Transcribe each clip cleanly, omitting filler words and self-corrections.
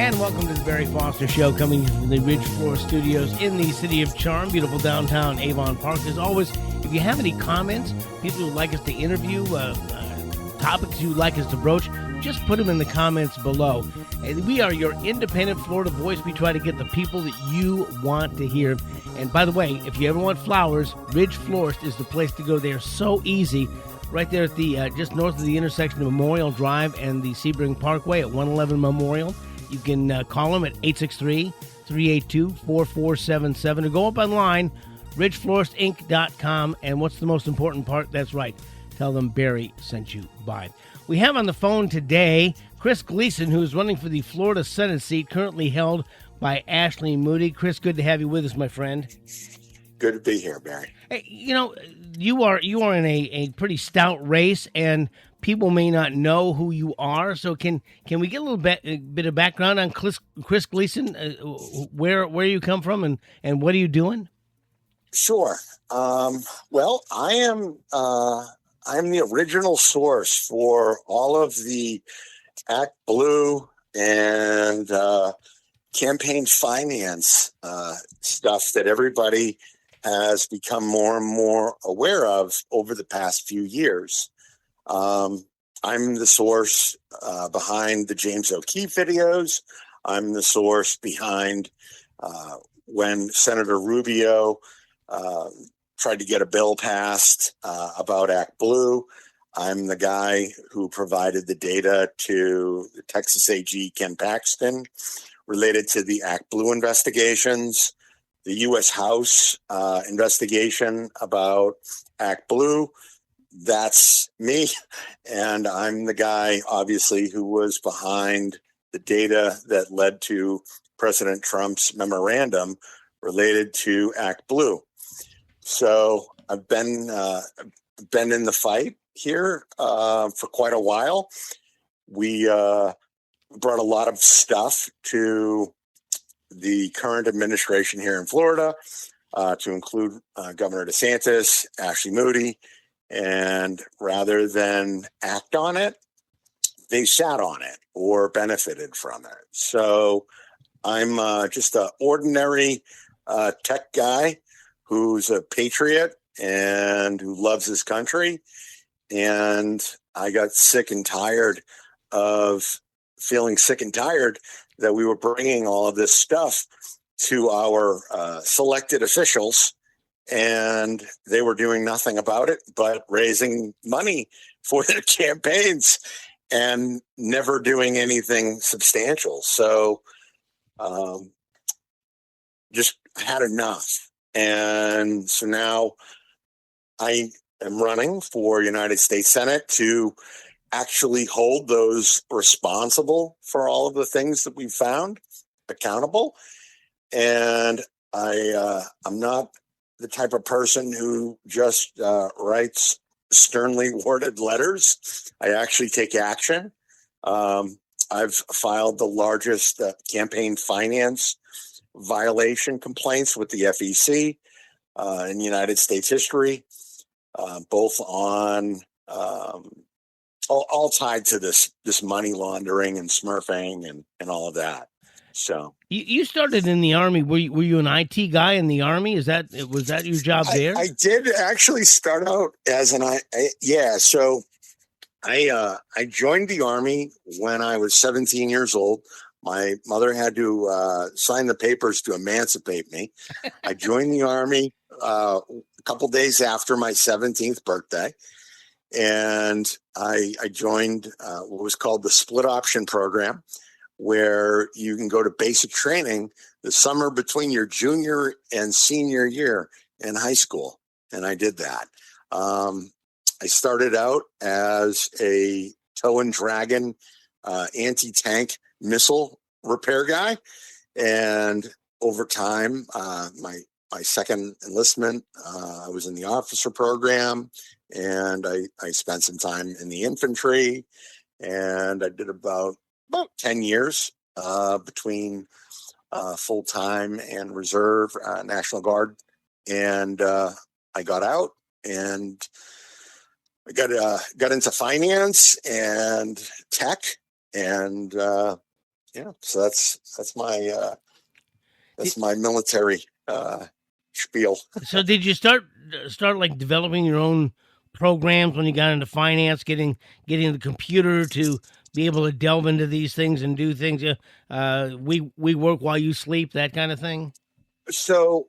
And welcome to the Barry Foster Show, coming from the Ridge Floor Studios in the City of Charm, beautiful downtown Avon Park. As always, if you have any comments, people who would like us to interview, topics you'd like us to broach, just put them in the comments below. And we are your independent Florida voice. We try to get the people that you want to hear. And by the way, if you ever want flowers, Ridge Florist is the place to go. They are so easy. Right there at the just north of the intersection of Memorial Drive and the Sebring Parkway at 111 Memorial. You can call them at 863-382-4477 or go up online, ridgefloristinc.com. And what's the most important part? That's right. Tell them Barry sent you by. We have on the phone today Chris Gleason, who is running for the Florida Senate seat currently held by Ashley Moody. Chris, good to have you with us, my friend. Good to be here, Barry. Hey, you know, you are in a pretty stout race, and people may not know who you are. So can we get a little bit of background on Chris Gleason, where you come from, and what are you doing? Sure. Well, I'm the original source for all of the Act Blue and campaign finance stuff that everybody has become more and more aware of over the past few years. I'm the source behind the James O'Keefe videos. I'm the source behind when Senator Rubio tried to get a bill passed about Act Blue. I'm the guy who provided the data to the Texas AG Ken Paxton related to the Act Blue investigations, the U.S. House investigation about Act Blue. That's me. And I'm the guy, obviously, who was behind the data that led to President Trump's memorandum related to Act Blue. So I've been in the fight here for quite a while. We brought a lot of stuff to the current administration here in Florida, to include Governor DeSantis, Ashley Moody, and rather than act on it, they sat on it or benefited from it. So I'm just an ordinary tech guy who's a patriot and who loves his country. And I got feeling sick and tired that we were bringing all of this stuff to our selected officials, and they were doing nothing about it but raising money for their campaigns and never doing anything substantial. So just had enough. And so now I am running for United States Senate to actually hold those responsible for all of the things that we found accountable. And I'm not the type of person who just writes sternly worded letters. I actually take action. I've filed the largest campaign finance violation complaints with the FEC in United States history, both on all tied to this money laundering and smurfing and all of that. So you started in the Army. Were you an IT guy in the Army? Was that your job there? I did actually start out as So I joined the Army when I was 17 years old. My mother had to sign the papers to emancipate me. I joined the Army a couple days after my 17th birthday. And I joined what was called the split option program, where you can go to basic training the summer between your junior and senior year in high school. And I did that. I started out as a tow and dragon anti-tank missile repair guy. And over time, my second enlistment, I was in the officer program, and I spent some time in the infantry, and I did about 10 years between full-time and reserve National Guard. And I got out and I got into finance and tech, and Yeah. So that's my military spiel. So did you start like developing your own programs when you got into finance, getting the computer to be able to delve into these things and do things? We work while you sleep, that kind of thing. So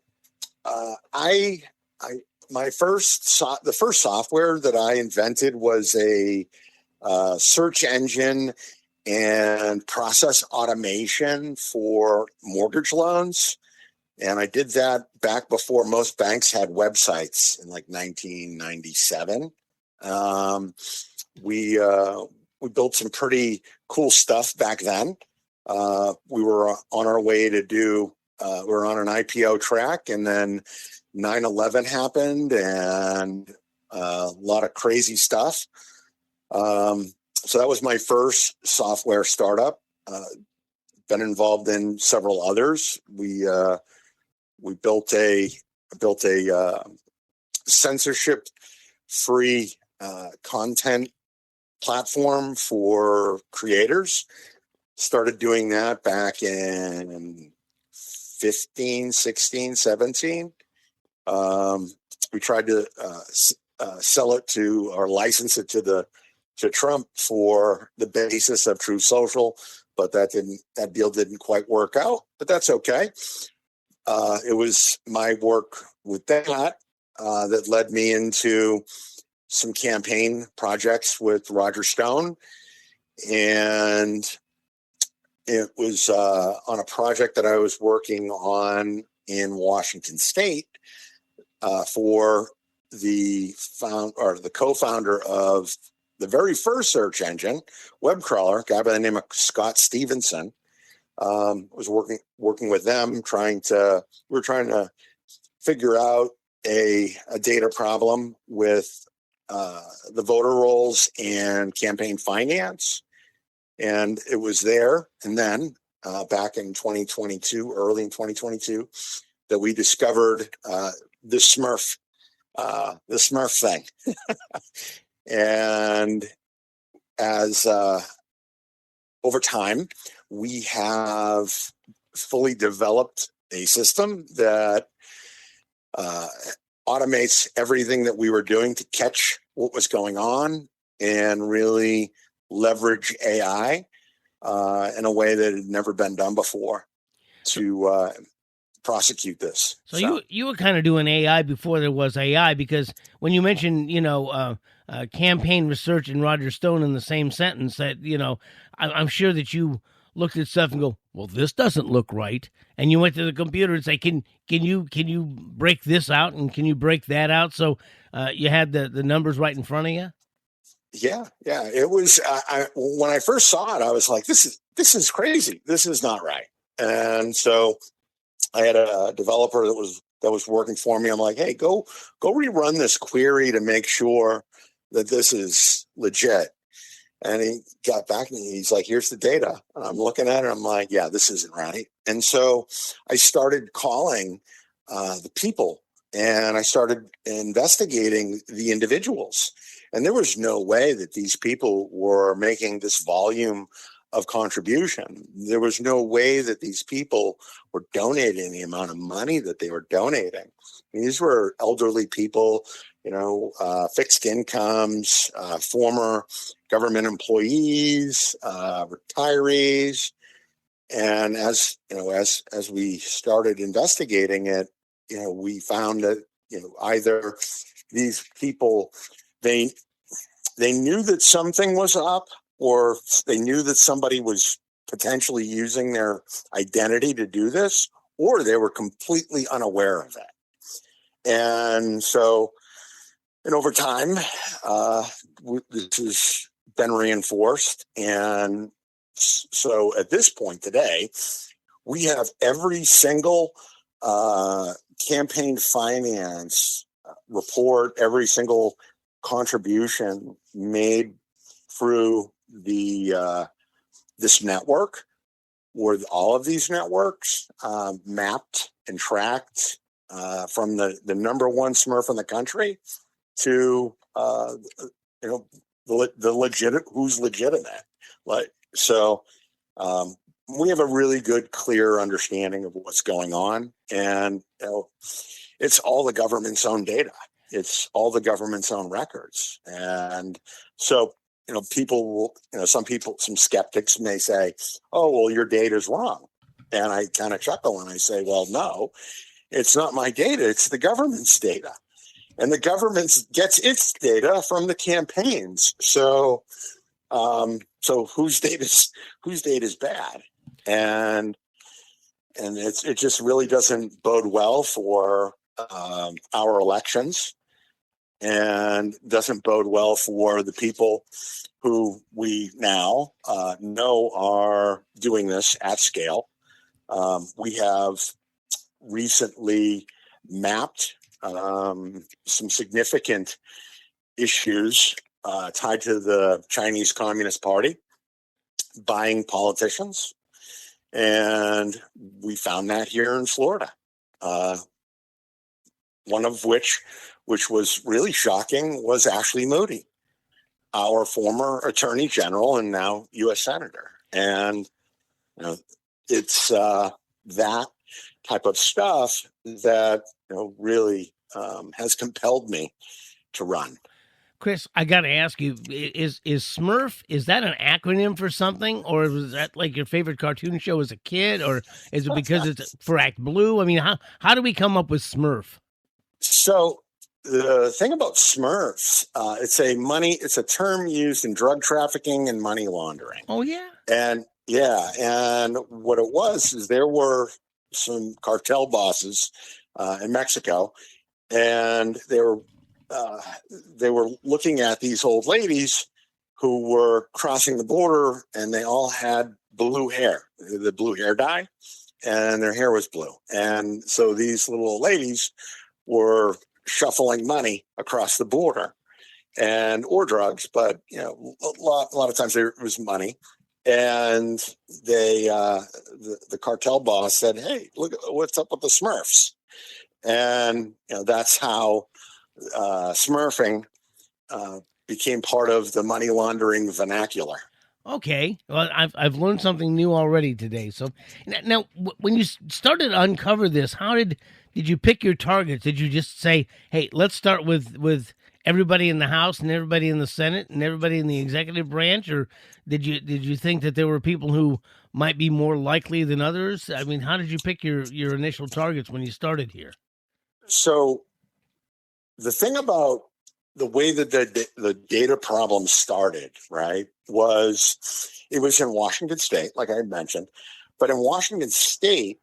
I the first software that I invented was a search engine and process automation for mortgage loans. And I did that back before most banks had websites in like 1997. Um, we built some pretty cool stuff back then. We were on our way to do. We were on an IPO track, and then 9/11 happened, and a lot of crazy stuff. So that was my first software startup. Been involved in several others. We built a censorship-free content platform for creators. Started doing that back in 15, 16, 17. We tried to sell it to or license it to Trump for the basis of True Social, but that deal didn't quite work out. But that's okay. It was my work with that that led me into some campaign projects with Roger Stone, and it was on a project that I was working on in Washington State for the co-founder of the very first search engine, web crawler, a guy by the name of Scott Stevenson. Was working with them, we were trying to figure out a data problem with the voter rolls and campaign finance. And it was there. And then back in 2022, early in 2022, that we discovered the Smurf thing. And as over time, we have fully developed a system that automates everything that we were doing to catch what was going on and really leverage AI in a way that had never been done before to prosecute this. So you were kind of doing AI before there was AI, because when you mentioned, campaign research and Roger Stone in the same sentence, that, I'm sure that you looked at stuff and go, well, this doesn't look right. And you went to the computer and say, can you break this out and can you break that out? So you had the numbers right in front of you. Yeah. It was when I first saw it, I was like, this is crazy. This is not right. And so I had a developer that was working for me. I'm like, hey, go rerun this query to make sure that this is legit. And he got back to me. He's like, here's the data. And I'm looking at it. I'm like, yeah, this isn't right. And so I started calling the people, and I started investigating the individuals. And there was no way that these people were making this volume of contribution. There was no way that these people were donating the amount of money that they were donating. These were elderly people, fixed incomes, former government employees, retirees. And as we started investigating it, we found that, either these people, they knew that something was up, or they knew that somebody was potentially using their identity to do this, or they were completely unaware of it. And so, over time, this has been reinforced. And so at this point today, we have every single campaign finance report, every single contribution made through this network, or all of these networks, mapped and tracked from the number one Smurf in the country to the legit, who's legitimate. we have a really good, clear understanding of what's going on. And it's all the government's own data. It's all the government's own records. And so, people will, some skeptics may say, oh, well, your data is wrong. And I kind of chuckle and I say, well, no, it's not my data. It's the government's data. And the government gets its data from the campaigns. So whose data is bad? And it just really doesn't bode well for our elections, and doesn't bode well for the people who we now know are doing this at scale. We have recently mapped some significant issues tied to the Chinese Communist Party buying politicians. And we found that here in Florida. One of which was really shocking, was Ashley Moody, our former Attorney General and now U.S. Senator. And it's that type of stuff that really has compelled me to run. Chris, I got to ask you: is Smurf, is that an acronym for something, or was that like your favorite cartoon show as a kid, or is it because it's for Act Blue? I mean, how do we come up with Smurf? So the thing about Smurfs, it's a term used in drug trafficking and money laundering. Oh yeah, and what it was is there were some cartel bosses in Mexico, and they were looking at these old ladies who were crossing the border, and they all had blue hair, the blue hair dye, and their hair was blue. And so these little old ladies were shuffling money across the border, or drugs, but a lot of times there was money. And the cartel boss said, "Hey, look, what's up with the Smurfs?" And that's how smurfing became part of the money laundering vernacular. Okay, well, I've learned something new already today. So now, when you started to uncover this, how did you pick your targets? Did you just say, "Hey, let's start with everybody in the House and everybody in the Senate and everybody in the executive branch," or did you think that there were people who might be more likely than others? I mean, how did you pick your initial targets when you started here? So the thing about the way that the data problem started, right, was it was in Washington State, like I mentioned. But in Washington State,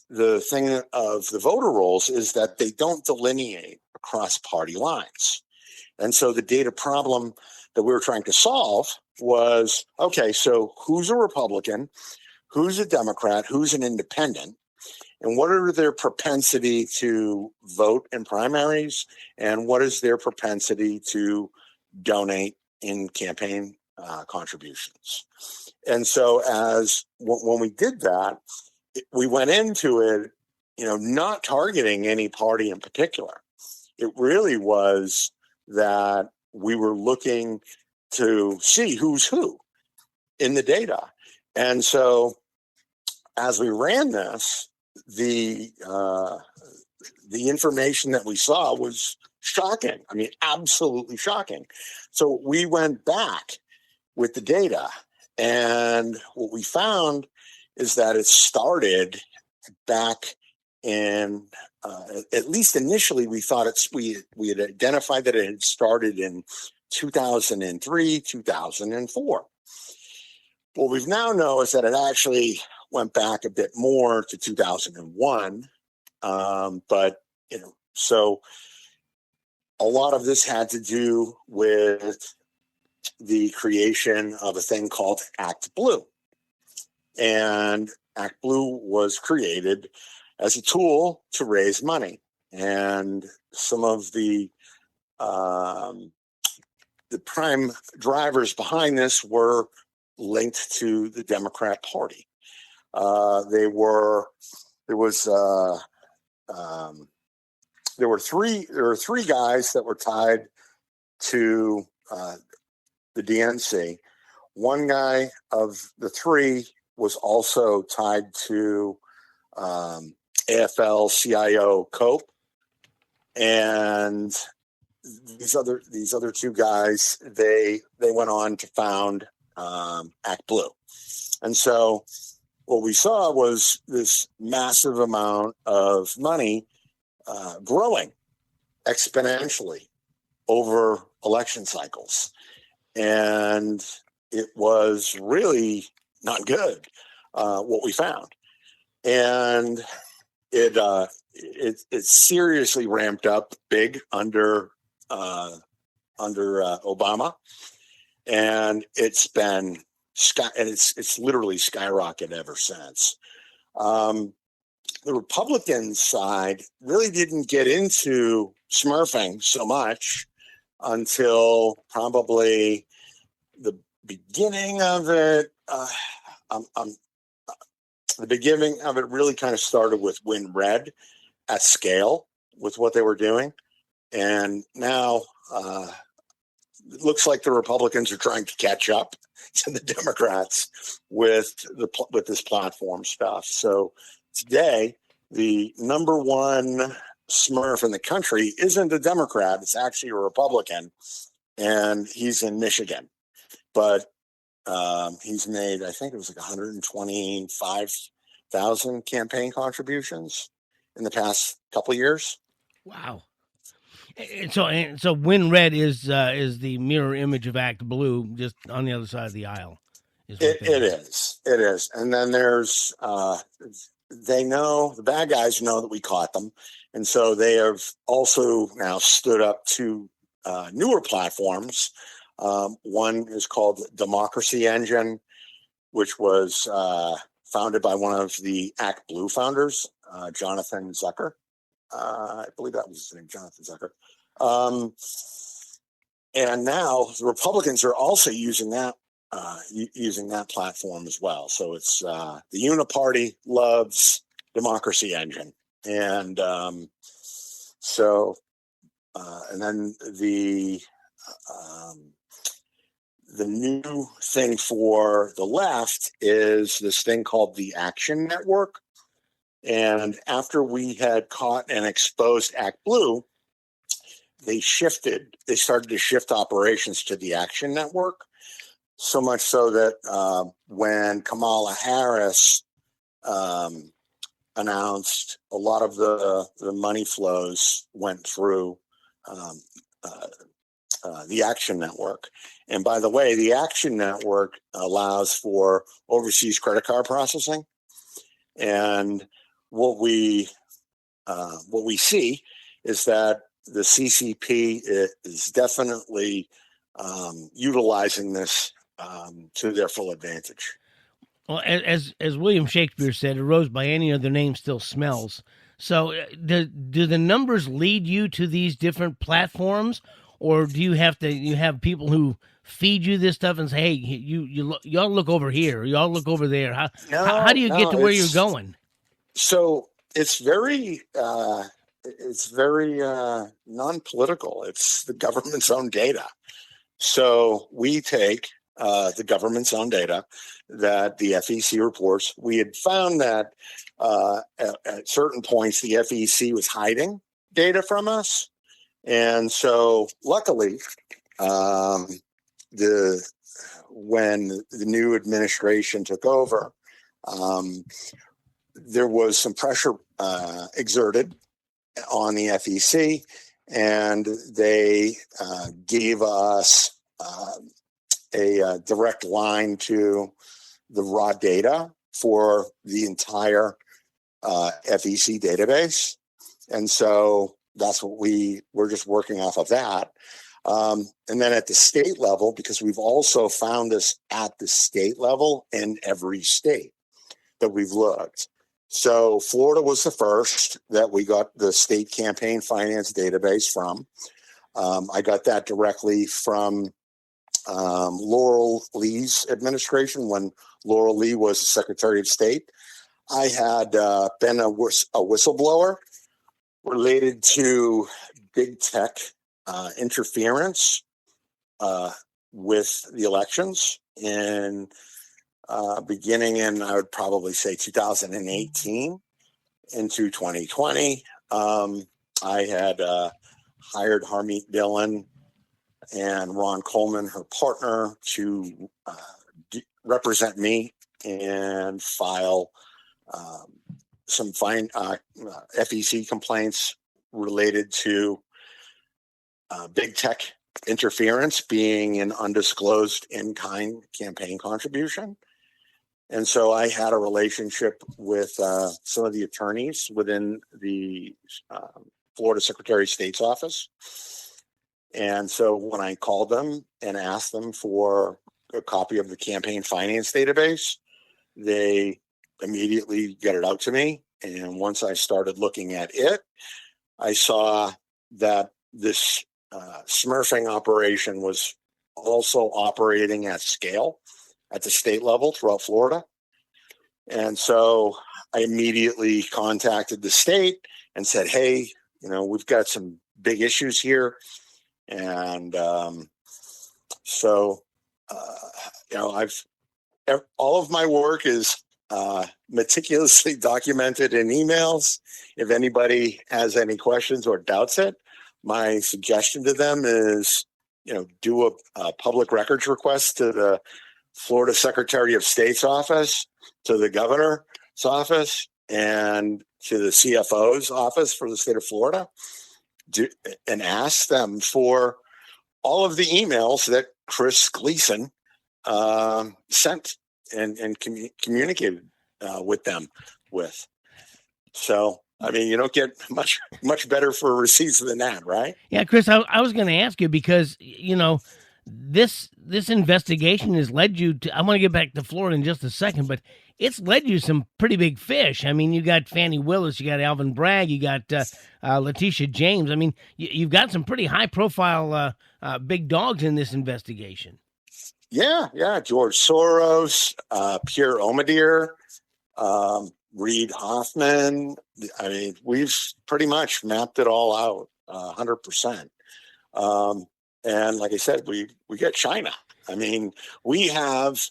the thing of the voter rolls is that they don't delineate across party lines. And so the data problem that we were trying to solve was, okay, so who's a Republican, who's a Democrat, who's an independent, and what are their propensity to vote in primaries, and what is their propensity to donate in campaign contributions. And so when we did that, we went into it, not targeting any party in particular. It really was that we were looking to see who's who in the data. And so as we ran this, the information that we saw was shocking. I mean, absolutely shocking. So we went back with the data, and what we found is that it started back in, at least initially, we thought we had identified that it had started in 2003, 2004. What we've now know is that it actually went back a bit more to 2001. But, so a lot of this had to do with the creation of a thing called Act Blue. And Act Blue was created as a tool to raise money. And some of the prime drivers behind this were linked to the Democrat Party. There were three guys that were tied to the DNC. One guy of the three was also tied to AFL-CIO Cope, and these other two guys. They went on to found Act Blue, and so what we saw was this massive amount of money growing exponentially over election cycles. And it was really not good, what we found. And it seriously ramped up big under Obama. And it's been it's literally skyrocketed ever since. The Republican side really didn't get into smurfing so much until probably the beginning of it. The beginning of it really kind of started with WinRed at scale with what they were doing. And now it looks like the Republicans are trying to catch up to the Democrats with this platform stuff. So today, the number one Smurf in the country isn't a Democrat; it's actually a Republican, and he's in Michigan. But he's made, I think it was like 125,000 campaign contributions in the past couple of years. Wow. And so WinRed is the mirror image of Act Blue, just on the other side of the aisle. It is. And then there's, the bad guys know that we caught them. And so they have also now stood up to newer platforms. One is called Democracy Engine, which was founded by one of the Act Blue founders, Jonathan Zucker. I believe that was his name, Jonathan Zucker. And now the Republicans are also using that platform as well. So it's the Uniparty loves Democracy Engine, and and then the new thing for the left is this thing called the Action Network. And after we had caught and exposed Act Blue, they started to shift operations to the Action Network. So much so that when Kamala Harris announced, a lot of the money flows went through the Action Network. And by the way, the Action Network allows for overseas credit card processing. And what we see is that the CCP is definitely utilizing this to their full advantage. Well, as William Shakespeare said, "A rose by any other name still smells." So, do the numbers lead you to these different platforms, or do you have people who feed you this stuff and say, "Hey, y'all look over here, y'all look over there"? How do you get to where you're going? So it's very non-political. It's the government's own data. So we take the government's own data that the FEC reports. We had found that at certain points the FEC was hiding data from us, and so luckily, when the new administration took over, there was some pressure exerted on the FEC, and they gave us a direct line to the raw data for the entire FEC database. And so that's what we're just working off of that. And then at the state level, because we've also found this at the state level in every state that we've looked. So Florida was the first that we got the state campaign finance database from. I got that directly from Laurel Lee's administration when Laurel Lee was the Secretary of State. I had been a whistleblower related to big tech interference with the elections in beginning in, I would probably say 2018 into 2020. I had hired Harmeet Dillon and Ron Coleman, her partner, to represent me and file some FEC complaints related to big tech interference being an undisclosed in-kind campaign contribution. And so I had a relationship with some of the attorneys within the Florida Secretary of State's office. And so when I called them and asked them for a copy of the campaign finance database, they immediately got it out to me. And once I started looking at it, I saw that this smurfing operation was also operating at scale at the state level throughout Florida. And so I immediately contacted the state and said, hey, we've got some big issues here. And all of my work is meticulously documented in emails. If anybody has any questions or doubts it, my suggestion to them is, do a public records request to the Florida Secretary of State's office, to the governor's office, and to the CFO's office for the state of Florida, and ask them for all of the emails that Chris Gleason sent and communicated with them with. So, I mean, you don't get much better for receipts than that, right? Yeah, Chris, I was going to ask you because, this investigation has led you to, I want to get back to Florida in just a second, but it's led you some pretty big fish. I mean, you got Fannie Willis, you got Alvin Bragg, you got Letitia James. I mean, you've got some pretty high-profile big dogs in this investigation. Yeah. George Soros, Pierre Omidyar, Reid Hoffman. I mean, we've pretty much mapped it all out 100%. And like I said, we got China. I mean, we have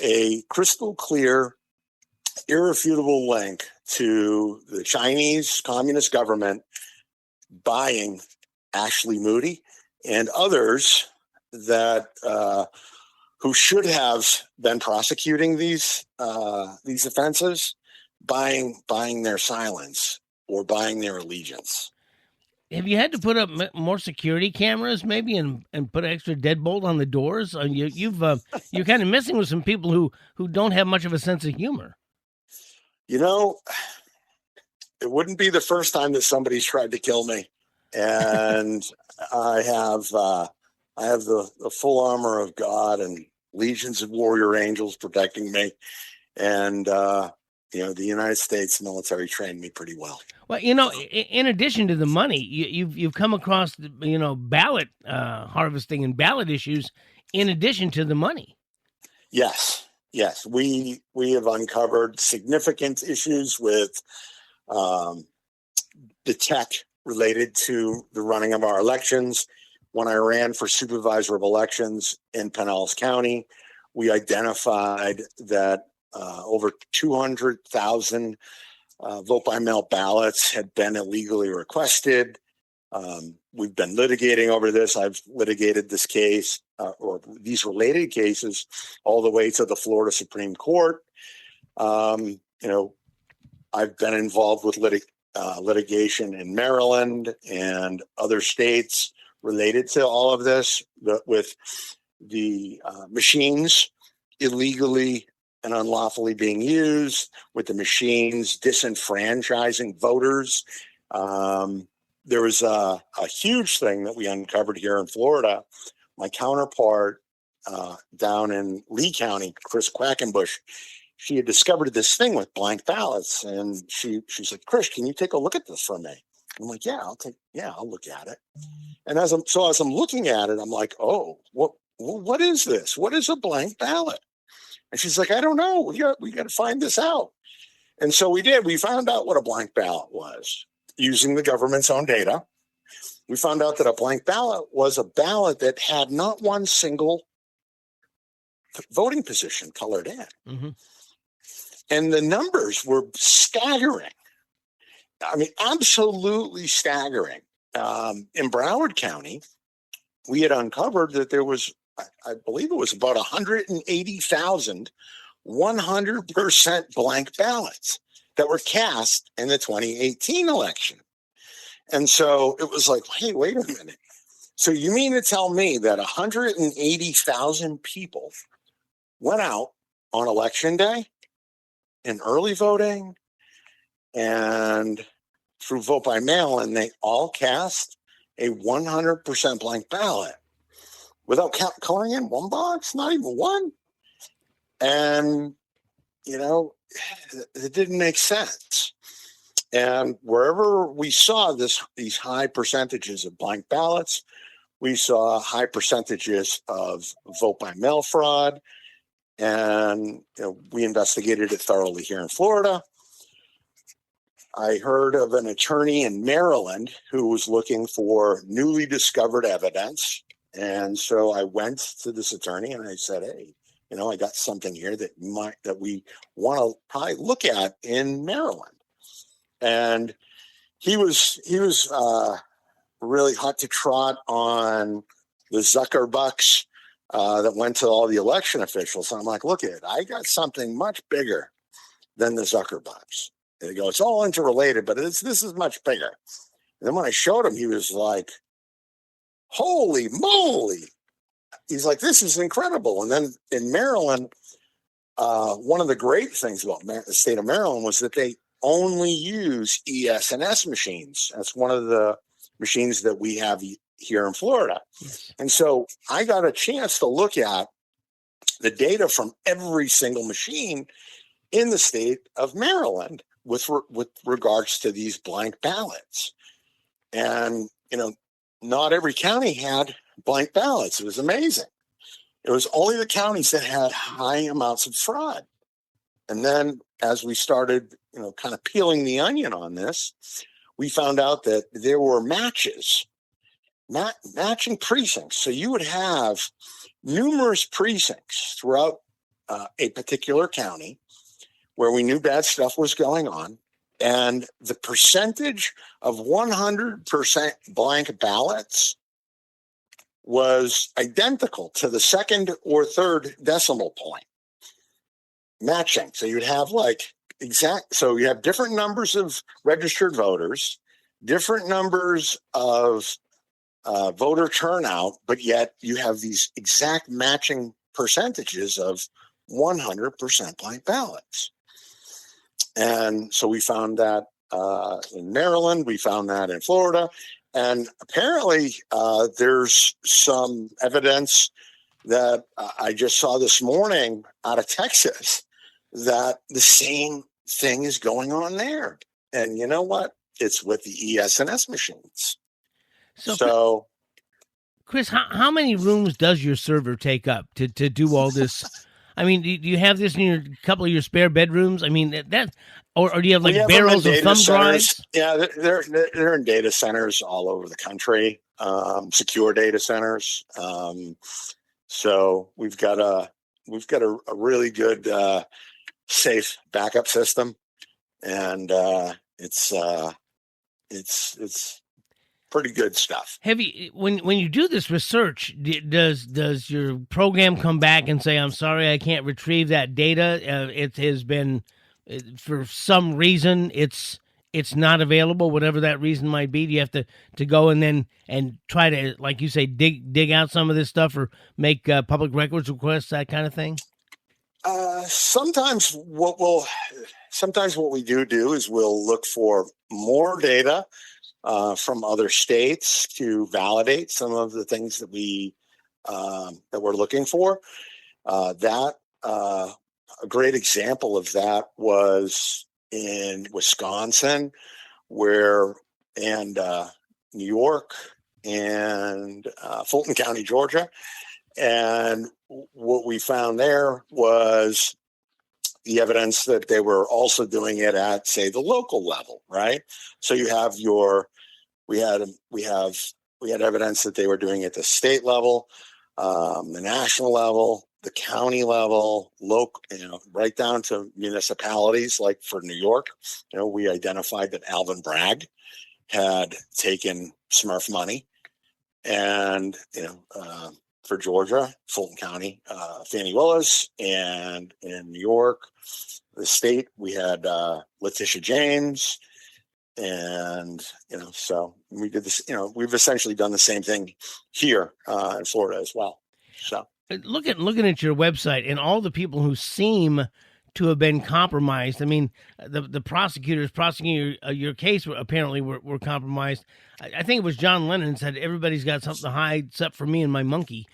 a crystal clear, irrefutable link to the Chinese Communist government buying Ashley Moody and others that who should have been prosecuting these offenses, buying their silence or buying their allegiance. Have you had to put up more security cameras, maybe, and put extra deadbolt on the doors? You're kind of messing with some people who don't have much of a sense of humor. It wouldn't be the first time that somebody's tried to kill me, and I have the full armor of God and legions of warrior angels protecting me, and the United States military trained me pretty well. Well, in addition to the money, you've come across ballot harvesting and ballot issues. In addition to the money, yes, we have uncovered significant issues with the tech related to the running of our elections. When I ran for supervisor of elections in Pinellas County, we identified that over 200,000 vote by mail ballots had been illegally requested. We've been litigating over this. I've litigated this case or these related cases all the way to the Florida Supreme Court. I've been involved with litigation in Maryland and other states related to all of this, with the machines illegally and unlawfully being used, with the machines disenfranchising voters. There was a huge thing that we uncovered here in Florida. My counterpart down in Lee County, Chris Quackenbush, she had discovered this thing with blank ballots, and she's like, "Chris, can you take a look at this for me?" I'm like, I'll look at it. And as I'm looking at it, I'm like, "Oh, what is this? What is a blank ballot?" And she's like, "I don't know. We got to find this out." And so we did. We found out what a blank ballot was using the government's own data. We found out that a blank ballot was a ballot that had not one single voting position colored in. Mm-hmm. And the numbers were staggering. I mean, absolutely staggering. In Broward County, we had uncovered that there was, I believe it was about 180,000 100% blank ballots that were cast in the 2018 election. And so it was like, hey, wait a minute. So you mean to tell me that 180,000 people went out on election day in early voting and through vote by mail, and they all cast a 100% blank ballot without coloring in one box, not even one? And, you know, it didn't make sense. And wherever we saw these high percentages of blank ballots, we saw high percentages of vote by mail fraud. And we investigated it thoroughly here in Florida. I heard of an attorney in Maryland who was looking for newly discovered evidence. And so I went to this attorney and I said, hey, I got something here that we want to probably look at in Maryland. And he was really hot to trot on the Zuckerbucks that went to all the election officials. And I'm like, look at, I got something much bigger than the Zuckerbucks. And they go, it's all interrelated, but this is much bigger. And then when I showed him, he was like, holy moly. He's like, this is incredible. And then in Maryland, one of the great things about the state of Maryland was that they only use ES&S machines. That's one of the machines that we have here in Florida. Yes. And so I got a chance to look at the data from every single machine in the state of Maryland with regards to these blank ballots. And, not every county had blank ballots. It was amazing. It was only the counties that had high amounts of fraud. And then as we started, kind of peeling the onion on this, we found out that there were matching precincts. So you would have numerous precincts throughout a particular county where we knew bad stuff was going on. And the percentage of 100% blank ballots was identical to the second or third decimal point. Matching. So you'd have so you have different numbers of registered voters, different numbers of voter turnout, but yet you have these exact matching percentages of 100% blank ballots. And so we found that in Maryland, we found that in Florida, and apparently there's some evidence that I just saw this morning out of Texas that the same thing is going on there. And you know what? It's with the ES&S machines. So Chris, how many rooms does your server take up to do all this? I mean, do you have this in your couple of your spare bedrooms? I mean, or do you have barrels of thumb drives? Yeah, they're in data centers all over the country, secure data centers. So we've got a really good safe backup system, and it's pretty good stuff. When you do this research, does your program come back and say, I'm sorry, I can't retrieve that data? It has been, for some reason, it's not available, whatever that reason might be. Do you have to go and try to, like you say, dig out some of this stuff or make public records requests, that kind of thing? Sometimes what we do is we'll look for more data from other states to validate some of the things that we're looking for. A great example of that was in Wisconsin, and New York and Fulton County, Georgia. And what we found there was the evidence that they were also doing it at, say, the local level, right? So you have we had evidence that they were doing it at the state level, the national level, the county level, local, right down to municipalities. Like for New York, we identified that Alvin Bragg had taken Smurf money, and for Georgia, Fulton County, Fannie Willis, and in New York, the state, we had Letitia James, and so we did this. We've essentially done the same thing here in Florida as well. So looking at your website and all the people who seem to have been compromised. I mean, the prosecutors prosecuting your case apparently were compromised. I think it was John Lennon said everybody's got something to hide except for me and my monkey.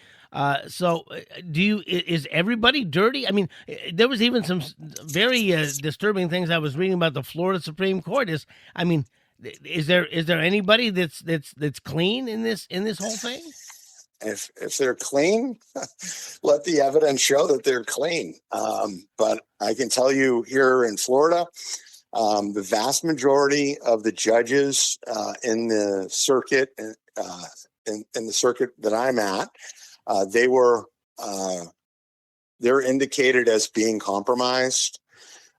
So is everybody dirty? I mean, there was even some very disturbing things I was reading about the Florida Supreme Court. Is there anybody that's clean in this whole thing? If they're clean, let the evidence show that they're clean. But I can tell you here in Florida, the vast majority of the judges in the circuit, in the circuit that I'm at, they're indicated as being compromised.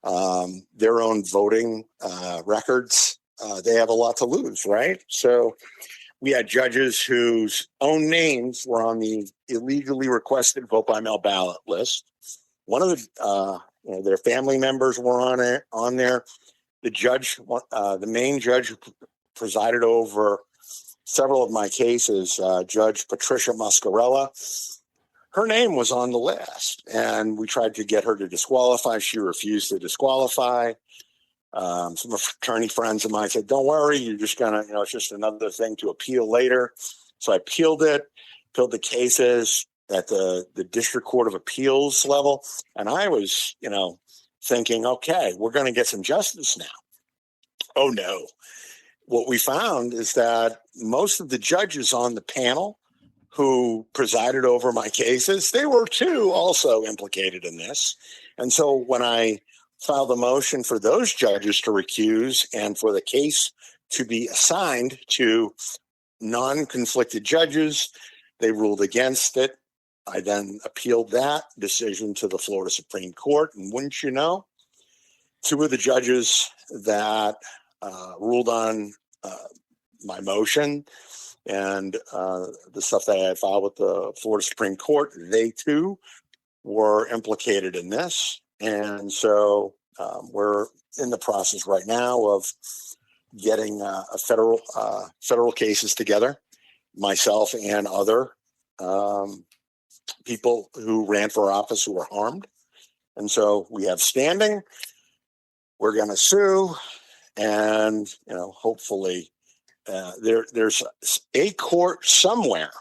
Their own voting records, they have a lot to lose, right? So we had judges whose own names were on the illegally requested vote by mail ballot list. One of the their family members were on there. The judge, the main judge who presided over several of my cases, Judge Patricia Muscarella, her name was on the list, and we tried to get her to disqualify. She refused to disqualify. Some attorney friends of mine said, "Don't worry, you're just gonna, it's just another thing to appeal later." So I appealed the cases at the District Court of Appeals level, and I was, thinking, okay, we're going to get some justice now. Oh no! What we found is that most of the judges on the panel who presided over my cases, they were too also implicated in this, and so when I filed a motion for those judges to recuse and for the case to be assigned to non-conflicted judges, they ruled against it. I then appealed that decision to the Florida Supreme Court. And wouldn't you know, two of the judges that ruled on my motion and the stuff that I had filed with the Florida Supreme Court, they too were implicated in this. And so we're in the process right now of getting federal cases together, myself and other people who ran for office who were harmed. And so we have standing. We're going to sue, and hopefully there's a court somewhere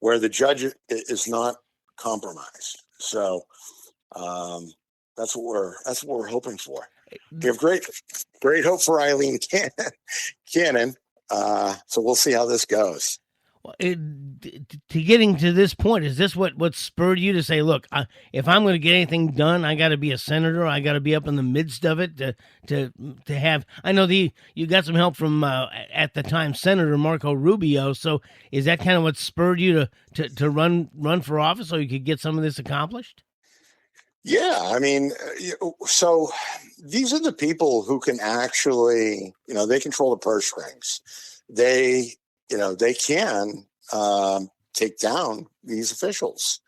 where the judge is not compromised. So that's what we're hoping for. We have great hope for Eileen Cannon. So we'll see how this goes. Well, to getting to this point, is this what spurred you to say, look, if I'm going to get anything done, I got to be a senator. I got to be up in the midst of it to have. I know you got some help from at the time Senator Marco Rubio. So is that kind of what spurred you to run for office so you could get some of this accomplished? Yeah, I mean, so these are the people who can actually, they control the purse strings. They can take down these officials.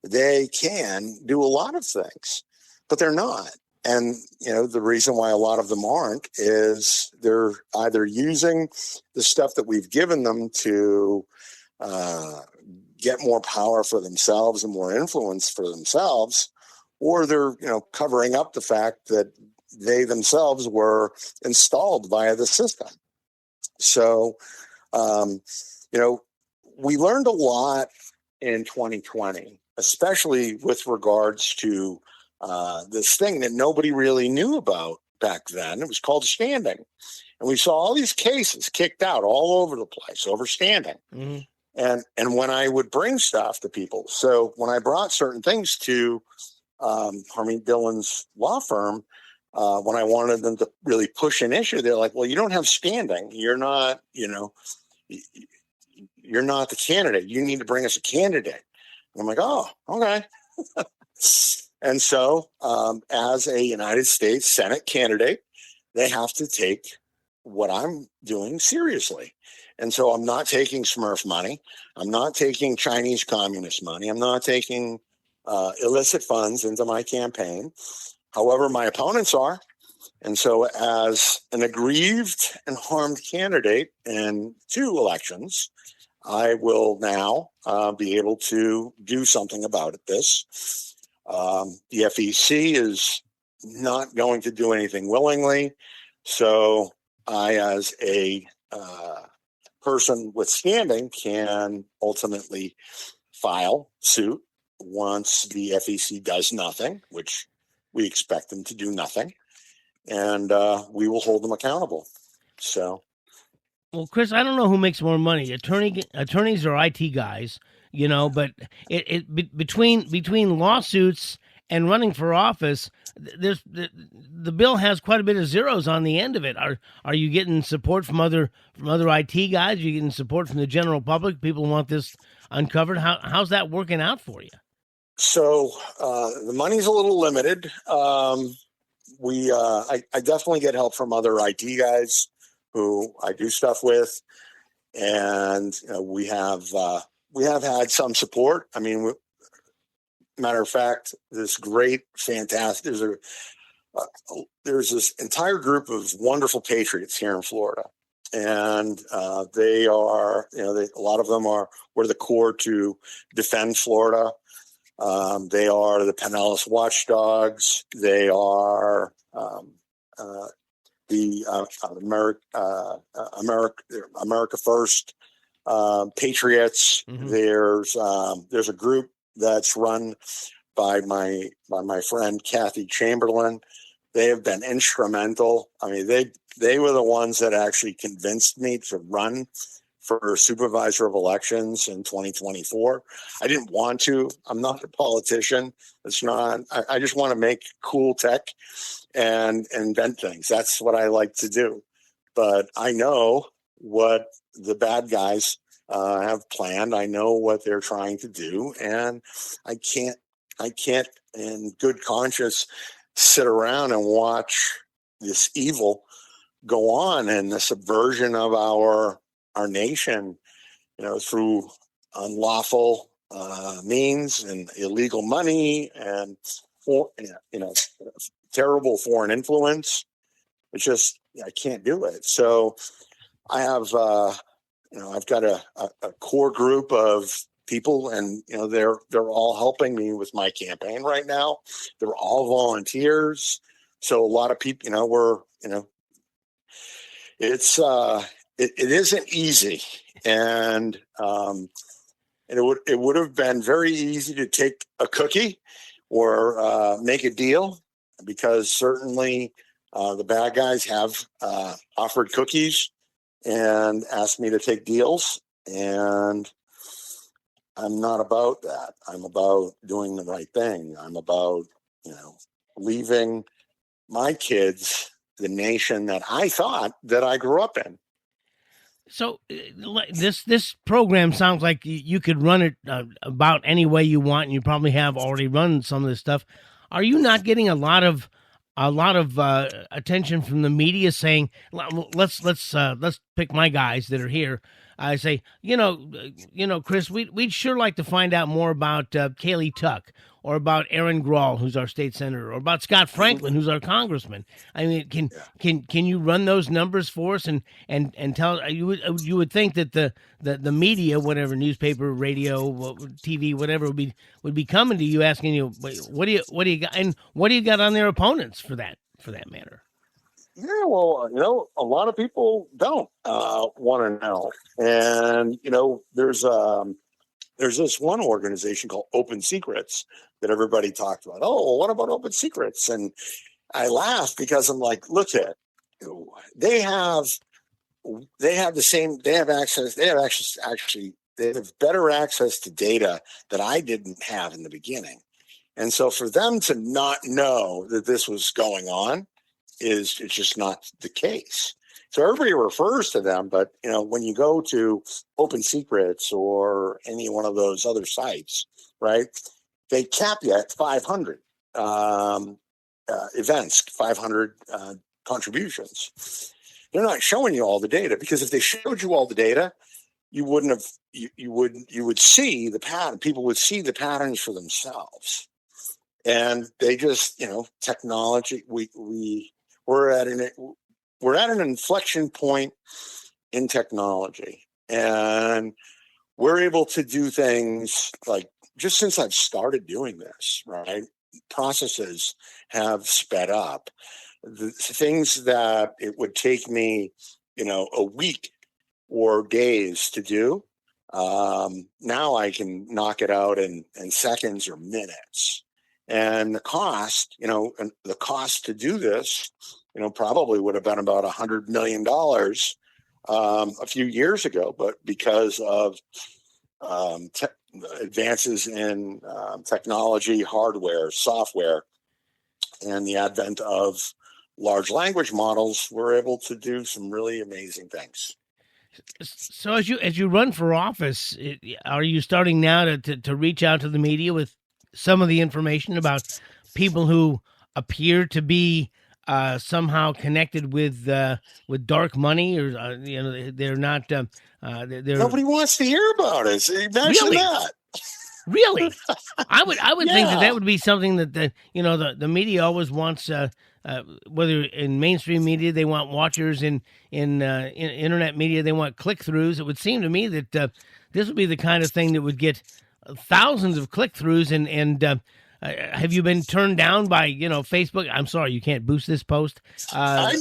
They can do a lot of things, but they're not. And, the reason why a lot of them aren't is they're either using the stuff that we've given them to get more power for themselves and more influence for themselves, or they're, covering up the fact that they themselves were installed via the system. So, we learned a lot in 2020, especially with regards to this thing that nobody really knew about back then. It was called standing. And we saw all these cases kicked out all over the place over standing. Mm-hmm. And when I would bring stuff to people, so when I brought certain things to Harmeet Dillon's law firm, when I wanted them to really push an issue, they're like, well, you don't have standing. You're not, you're not the candidate. You need to bring us a candidate. And I'm like, oh, okay. And so, as a United States Senate candidate, they have to take what I'm doing seriously. And so I'm not taking Smurf money. I'm not taking Chinese communist money. I'm not taking illicit funds into my campaign. However, my opponents are. And so, as an aggrieved and harmed candidate in 2 elections, I will now be able to do something about this. The FEC is not going to do anything willingly. So I, as a person with standing, can ultimately file suit once the FEC does nothing, which we expect them to do nothing, and we will hold them accountable. So, Well, Chris, I don't know who makes more money, attorneys or IT guys, but between lawsuits and running for office, there's the bill has quite a bit of zeros on the end of it. Are you getting support from other IT guys? Are you getting support from the general public? People want this uncovered. How's that working out for you? So the money's a little limited. I definitely get help from other IT guys who I do stuff with, and we have had some support. I mean, matter of fact, this great, fantastic. There's this entire group of wonderful patriots here in Florida, and they are, a lot of them were the core to defend Florida. They are the Pinellas Watchdogs. They are the America First Patriots. Mm-hmm. There's a group that's run by my friend Kathy Chamberlain. They have been instrumental. I mean, they were the ones that actually convinced me to run for supervisor of elections in 2024. I didn't want to. I'm not a politician. It's not. I just want to make cool tech and invent things. That's what I like to do. But I know what the bad guys have planned. I know what they're trying to do, and I can't in good conscience sit around and watch this evil go on and the subversion of our nation, through unlawful means and illegal money and terrible foreign influence. It's just I can't do it. So I have I've got a core group of people, and they're all helping me with my campaign right now. They're all volunteers. So a lot of people, it's it isn't easy, and it would have been very easy to take a cookie or make a deal, because certainly the bad guys have offered cookies and asked me to take deals, and I'm not about that. I'm about doing the right thing. I'm about leaving my kids the nation that I thought that I grew up in. So this program sounds like you could run it about any way you want, and you probably have already run some of this stuff. Are you not getting a lot of attention from the media saying, let's pick my guys that are here? I say, Chris, we'd sure like to find out more about Kaylee Tuck, or about Aaron Grawl, who's our state senator, or about Scott Franklin, who's our congressman. I mean, can you run those numbers for us and tell? You would think that the media, whatever, newspaper, radio, TV, whatever, would be coming to you asking you, what do you got, and what do you got on their opponents for that matter? Yeah, well, a lot of people don't want to know, and there's this one organization called Open Secrets that everybody talked about. Oh, well, what about Open Secrets? And I laugh because I'm like, look at, they have the same, they have access, they have better access to data that I didn't have in the beginning. And so for them to not know that this was going on it's just not the case. So everybody refers to them, but when you go to Open Secrets or any one of those other sites, right, they cap you at 500 events, 500 contributions. They're not showing you all the data, because if they showed you all the data, you wouldn't have. You would see the pattern. People would see the patterns for themselves, and they just, technology. We're at an inflection point in technology, and we're able to do things like, just since I've started doing this, right? Processes have sped up. The things that it would take me, a week or days to do, now I can knock it out in seconds or minutes. And the cost, to do this, probably would have been about $100 million a few years ago, but because of advances in technology, hardware, software, and the advent of large language models, we're able to do some really amazing things. So as you run for office, are you starting now to reach out to the media with some of the information about people who appear to be somehow connected with dark money, or they're not? Nobody wants to hear about it. Imagine that. Really? I would think Yeah. that would be something that the media always wants. Whether in mainstream media they want watchers, in internet media they want click-throughs. It would seem to me that this would be the kind of thing that would get thousands of click-throughs. And have you been turned down by Facebook? I'm sorry, you can't boost this post. I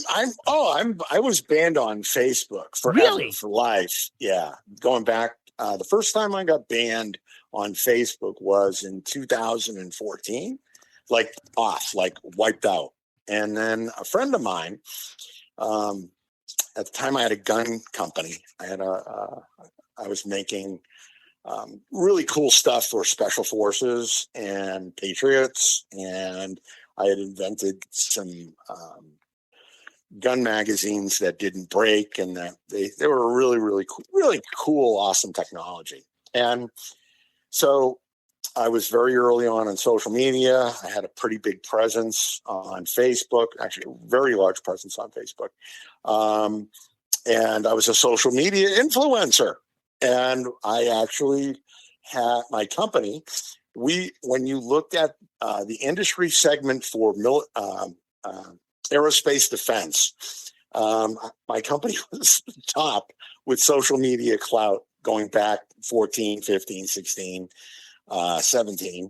was banned on Facebook forever, really? for life. Yeah, going back, the first time I got banned on Facebook was in 2014, like wiped out. And then a friend of mine, at the time I had a gun company. I was making really cool stuff for special forces and patriots. And I had invented some gun magazines that didn't break, and that they were really cool, awesome technology. And so I was very early on social media. I had a pretty big presence on Facebook, actually a very large presence on Facebook. And I was a social media influencer. And I actually had my company. When you looked at the industry segment for aerospace defense, my company was top with social media clout going back 14, 15, 16. 17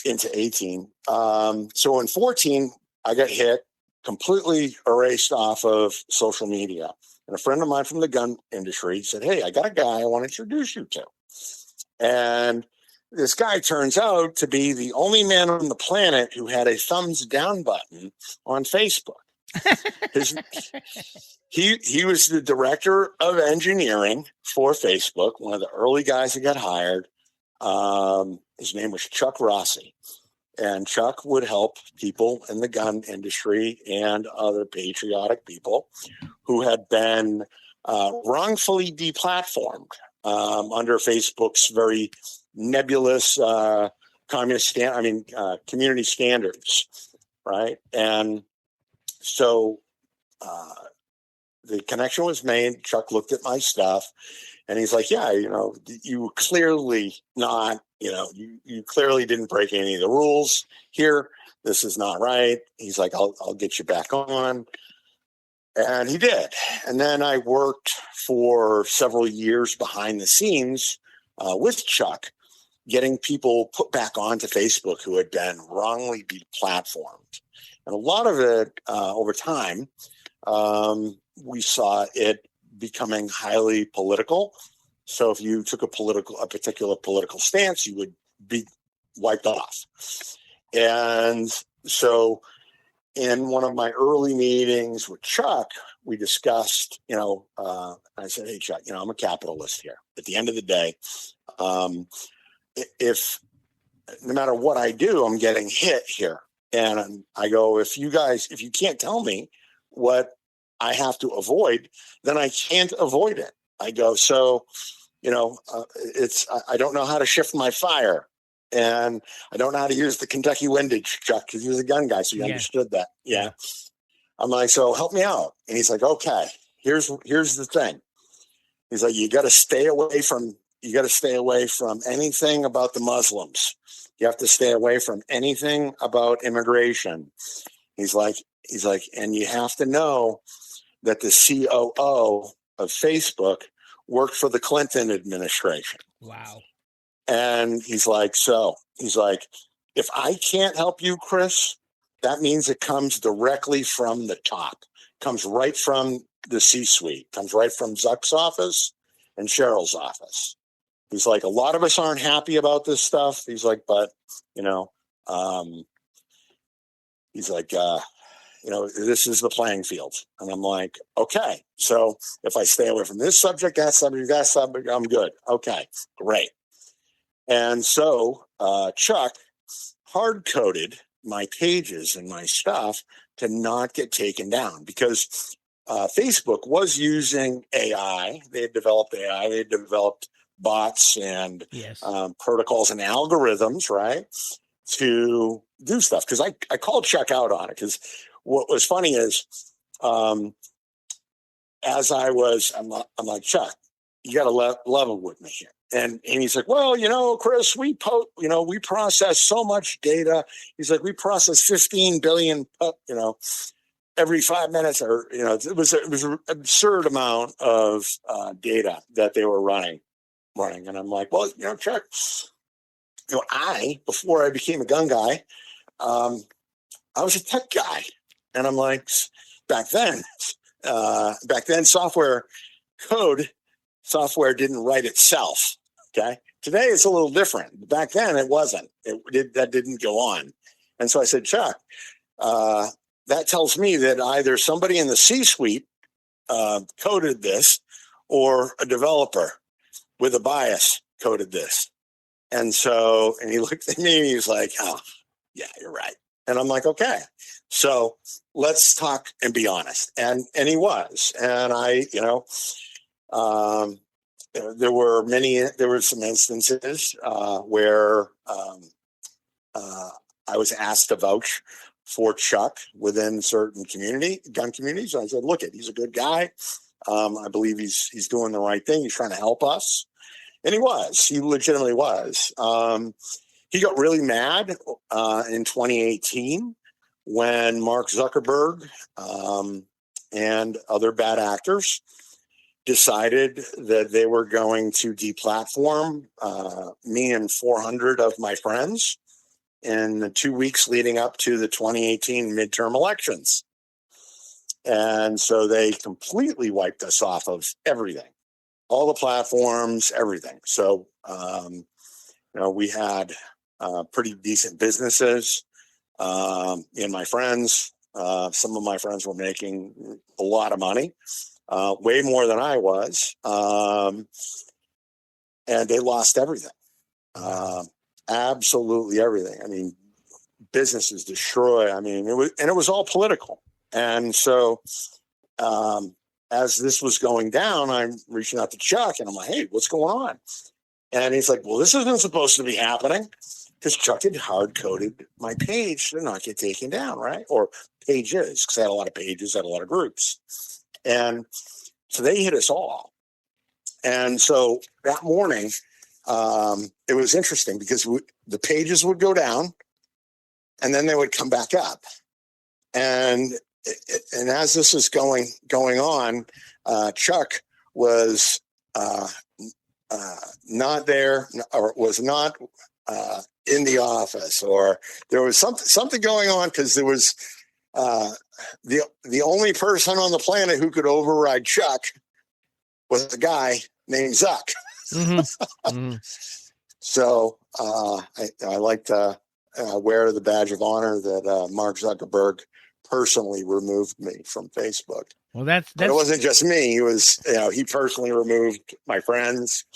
into 18. So in 14, I got hit, completely erased off of social media. And a friend of mine from the gun industry said, "Hey, I got a guy I want to introduce you to." And this guy turns out to be the only man on the planet who had a thumbs down button on Facebook. He was the director of engineering for Facebook, one of the early guys that got hired. His name was Chuck Rossi, and Chuck would help people in the gun industry and other patriotic people who had been wrongfully deplatformed under Facebook's very nebulous community standards, right? And so the connection was made. Chuck looked at my stuff. And he's like, "Yeah, you clearly not, you clearly didn't break any of the rules here. This is not right." He's like, I'll get you back on." And he did. And then I worked for several years behind the scenes with Chuck, getting people put back onto Facebook who had been wrongly deplatformed. And a lot of it over time, we saw it becoming highly political. So if you took a particular political stance, you would be wiped off. And so in one of my early meetings with Chuck, we discussed, I said, "Hey, Chuck, I'm a capitalist here. At the end of the day, if no matter what I do, I'm getting hit here." And I go, if you can't tell me what I have to avoid, then I can't avoid it. I go, so, I don't know how to shift my fire. And I don't know how to use the Kentucky windage, Chuck, because he was a gun guy, so he understood that. Yeah. I'm like, so help me out. And he's like, okay, here's the thing. He's like, you got to stay away from anything about the Muslims. You have to stay away from anything about immigration. He's like, and you have to know that the COO of Facebook worked for the Clinton administration. Wow. And he's like, if I can't help you, Chris, that means it comes directly from the top, comes right from the C-suite, comes right from Zuck's office and Cheryl's office. He's like, a lot of us aren't happy about this stuff. He's like, but, this is the playing field. And I'm like, okay, so if I stay away from this subject, that subject, I'm good. Okay, great. And so Chuck hard-coded my pages and my stuff to not get taken down because Facebook was using AI. They had developed AI. They had developed bots and protocols and algorithms, right, to do stuff. Because I called Chuck out on it because what was funny is as I'm like, Chuck, you got to level with me here. And he's like, well, Chris, we process so much data. He's like, we process 15 billion, every 5 minutes, or it was an absurd amount of data that they were running. And I'm like, well, Chuck, before I became a gun guy, I was a tech guy, and I'm like, back then, software didn't write itself. Okay. Today it's a little different. Back then it wasn't. That didn't go on. And so I said, Chuck, that tells me that either somebody in the C-suite coded this, or a developer with a bias coded this. And he looked at me and he was like, oh, yeah, you're right. And I'm like, okay, so let's talk and be honest. And he was. And there were some instances where I was asked to vouch for Chuck within certain gun communities. I said, look, he's a good guy. I believe he's doing the right thing. He's trying to help us. And he legitimately was. He got really mad in 2018 when Mark Zuckerberg and other bad actors decided that they were going to deplatform me and 400 of my friends in the 2 weeks leading up to the 2018 midterm elections. And so they completely wiped us off of everything, all the platforms, everything. So, we had pretty decent businesses. And my friends, some of my friends were making a lot of money. Way more than I was. And they lost everything. Absolutely everything. I mean, businesses destroyed. I mean, it was all political. And so, as this was going down, I'm reaching out to Chuck and I'm like, hey, what's going on? And he's like, well, this isn't supposed to be happening, because Chuck had hard-coded my page to not get taken down, right? Or pages, because I had a lot of pages, I had a lot of groups. And so they hit us all. And so that morning, it was interesting because the pages would go down and then they would come back up. And as this was going on, Chuck was not there, or was not in the office, or there was something going on, because there was the only person on the planet who could override Chuck was a guy named Zuck. Mm-hmm. Mm-hmm. So I like to wear the badge of honor that Mark Zuckerberg personally removed me from Facebook. Well, that's but it wasn't just me. He was, he personally removed my friends.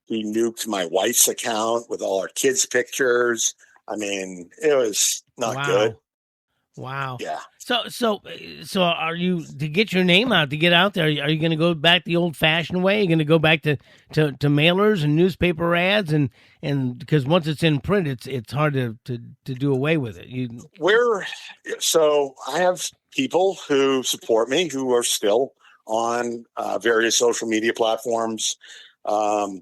He nuked my wife's account with all our kids' pictures. I mean, it was not good. Wow. Yeah. So are you, to get your name out, to get out there? Are you going to go back the old-fashioned way? Are you going to go back to mailers and newspaper ads, and because once it's in print, it's hard to do away with it. So I have people who support me who are still on various social media platforms. I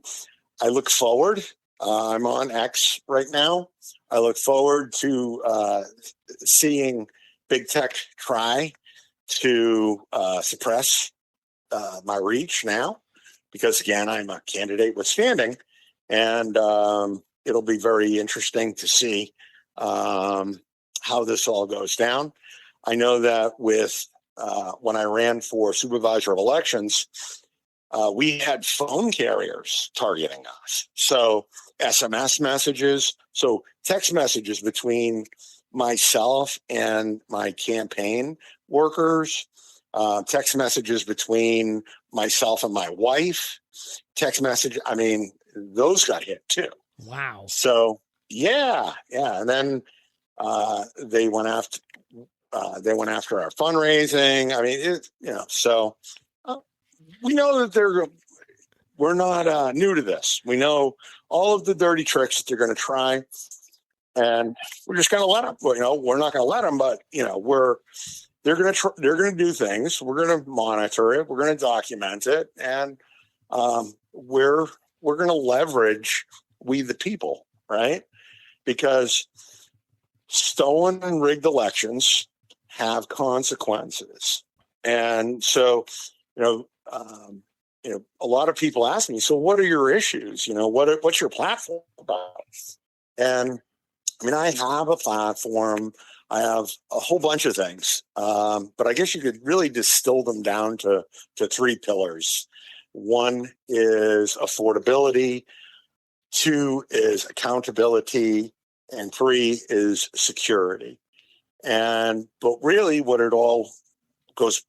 look forward. I'm on X right now. I look forward to seeing big tech try to suppress my reach now, because again, I'm a candidate with standing, and it'll be very interesting to see how this all goes down. I know that with when I ran for supervisor of elections, we had phone carriers targeting us. So SMS messages, so text messages between myself and my campaign workers, text messages between myself and my wife, text message. I mean, those got hit too. Wow. So yeah. And then they went after our fundraising. I mean, so we know that we're not new to this. We know all of the dirty tricks that they're going to try, and we're just going to let them. We're not going to let them, but they're going to do things. We're going to monitor it. We're going to document it, and we're going to leverage we the people, right? Because stolen and rigged elections have consequences, and so a lot of people ask me, so what are your issues? What's your platform about? And I mean, I have a platform. I have a whole bunch of things, but I guess you could really distill them down to three pillars. One is affordability, two is accountability, and three is security. But really what it all goes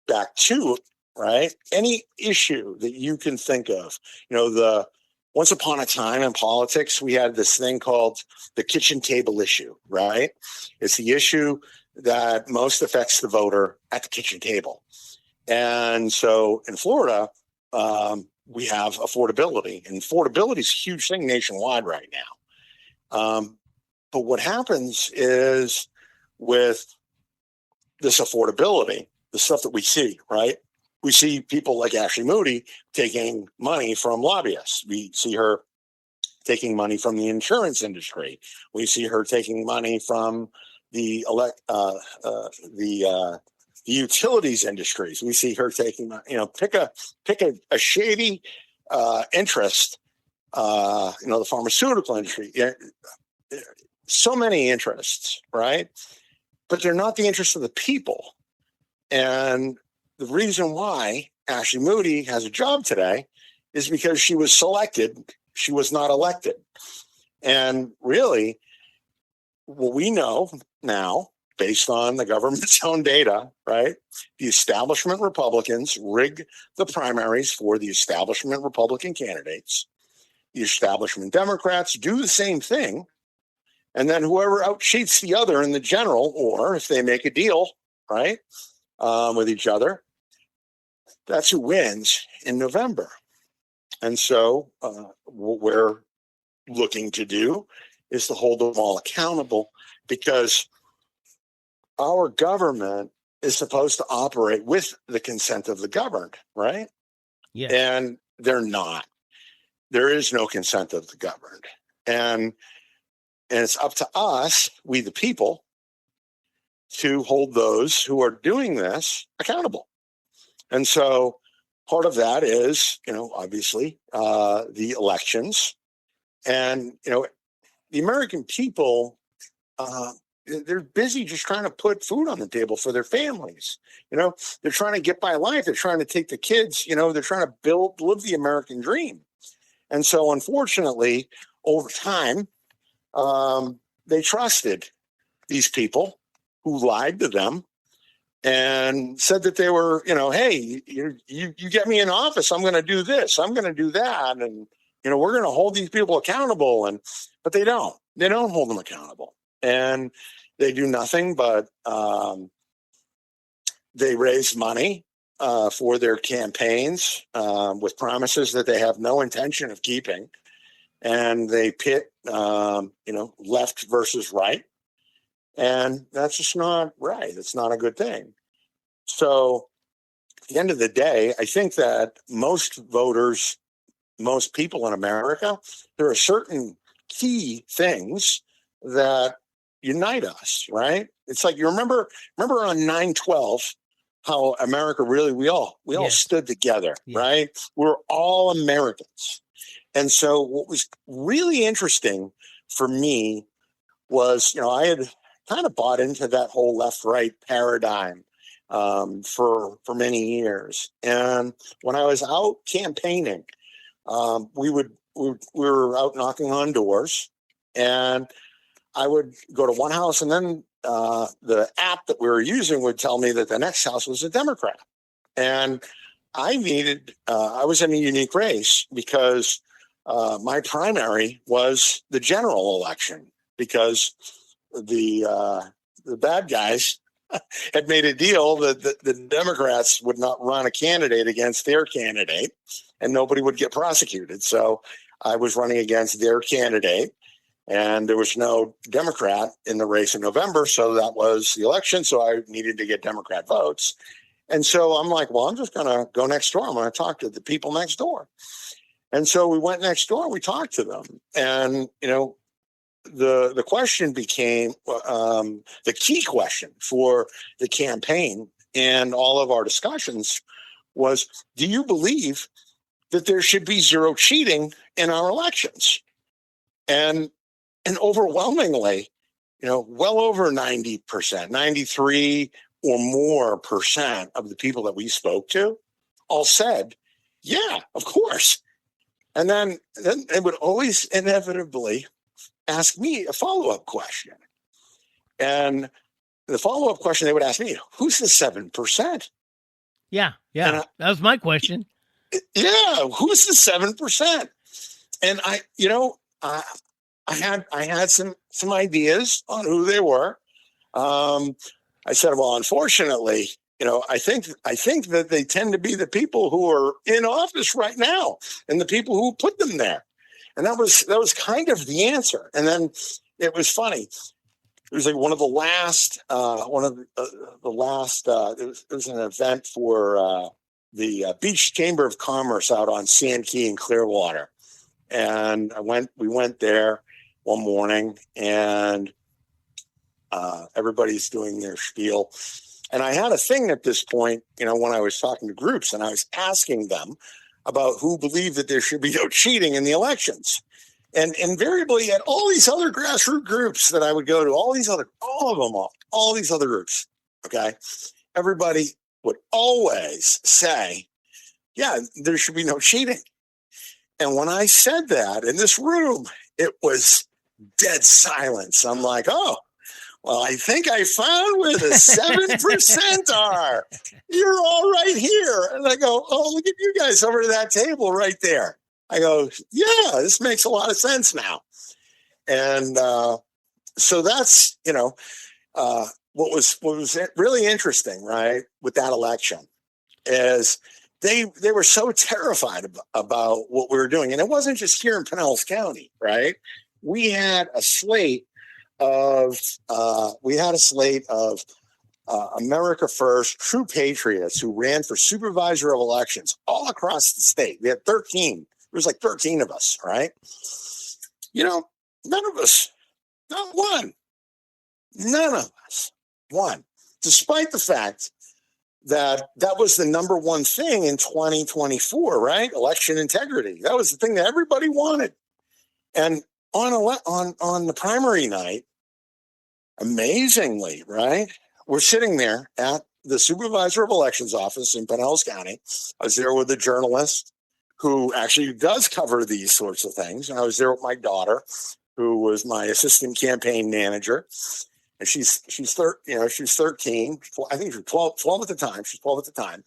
back to, right? Any issue that you can think of, once upon a time in politics, we had this thing called the kitchen table issue, right? It's the issue that most affects the voter at the kitchen table. And so in Florida, we have affordability, and affordability is a huge thing nationwide right now. But what happens is with this affordability, the stuff that we see, right? We see people like Ashley Moody taking money from lobbyists. We see her taking money from the insurance industry. We see her taking money from the utilities industries. We see her taking, pick a shady interest. The pharmaceutical industry. So many interests, right? But they're not the interests of the people. And the reason why Ashley Moody has a job today is because she was selected. She was not elected. And really, what we know now, based on the government's own data, right? The establishment Republicans rig the primaries for the establishment Republican candidates. The establishment Democrats do the same thing. And then whoever outcheats the other in the general, or if they make a deal, right, with each other, that's who wins in November. And so what we're looking to do is to hold them all accountable, because our government is supposed to operate with the consent of the governed, right? Yeah. And they're not. There is no consent of the governed. And it's up to us, we the people, to hold those who are doing this accountable. And so part of that is, obviously, the elections. And, the American people, they're busy just trying to put food on the table for their families. They're trying to get by life. They're trying to take the kids, they're trying to live the American dream. And so, unfortunately, over time, they trusted these people who lied to them and said that they were, hey, you get me in office, I'm going to do this, I'm going to do that, and we're going to hold these people accountable. But they don't hold them accountable. And they do nothing but they raise money for their campaigns with promises that they have no intention of keeping. And they pit, left versus right. And that's just not right. It's not a good thing. So at the end of the day, I think that most voters, most people in America, there are certain key things that unite us, right? It's like, you remember on 9/12, how America really, we all Yes. stood together, Yes. right? We're all Americans. And so what was really interesting for me was, I had kind of bought into that whole left-right paradigm for many years. And when I was out campaigning, we were out knocking on doors, and I would go to one house, and then the app that we were using would tell me that the next house was a Democrat. And I was in a unique race because my primary was the general election, because the bad guys had made a deal that the Democrats would not run a candidate against their candidate, and nobody would get prosecuted. So I was running against their candidate, and there was no Democrat in the race in November. So that was the election. So I needed to get Democrat votes. And so I'm like, well, I'm just going to go next door. I'm going to talk to the people next door. And so we went next door and we talked to them. And, the question became the key question for the campaign and all of our discussions was, do you believe that there should be zero cheating in our elections? And overwhelmingly, well over 90%, 93 or more percent of the people that we spoke to all said, yeah, of course. And then they would always inevitably ask me a follow-up question. And the follow-up question they would ask me, who's the 7%? Yeah. That was my question. Yeah, who's the 7%? And I had some ideas on who they were. I said, well, unfortunately, I think that they tend to be the people who are in office right now and the people who put them there. And that was kind of the answer. And then it was funny. It was like one of the last, it was an event for the Beach Chamber of Commerce out on Sand Key in Clearwater. And we went there one morning, and everybody's doing their spiel. And I had a thing at this point, when I was talking to groups, and I was asking them about who believed that there should be no cheating in the elections. And invariably at all these other grassroots groups that I would go to, all these other groups, okay, everybody would always say, yeah, there should be no cheating. And when I said that in this room, it was dead silence. I'm like, oh, well, I think I found where the 7% are. You're all right here. And I go, oh, look at you guys over to that table right there. I go, yeah, this makes a lot of sense now. And so that's, what was really interesting, right, with that election is they were so terrified about what we were doing. And it wasn't just here in Pinellas County, right? We had a slate of America First true patriots who ran for supervisor of elections all across the state. We had 13. There was like 13 of us, right? None of us, not one, none of us won, despite the fact that was the number one thing in 2024, right? Election integrity. That was the thing that everybody wanted. And on the primary night, amazingly, right, we're sitting there at the supervisor of elections office in Pinellas County. I was there with a journalist who actually does cover these sorts of things. And I was there with my daughter, who was my assistant campaign manager. And she's 13. I think she was 12 at the time. She's 12 at the time.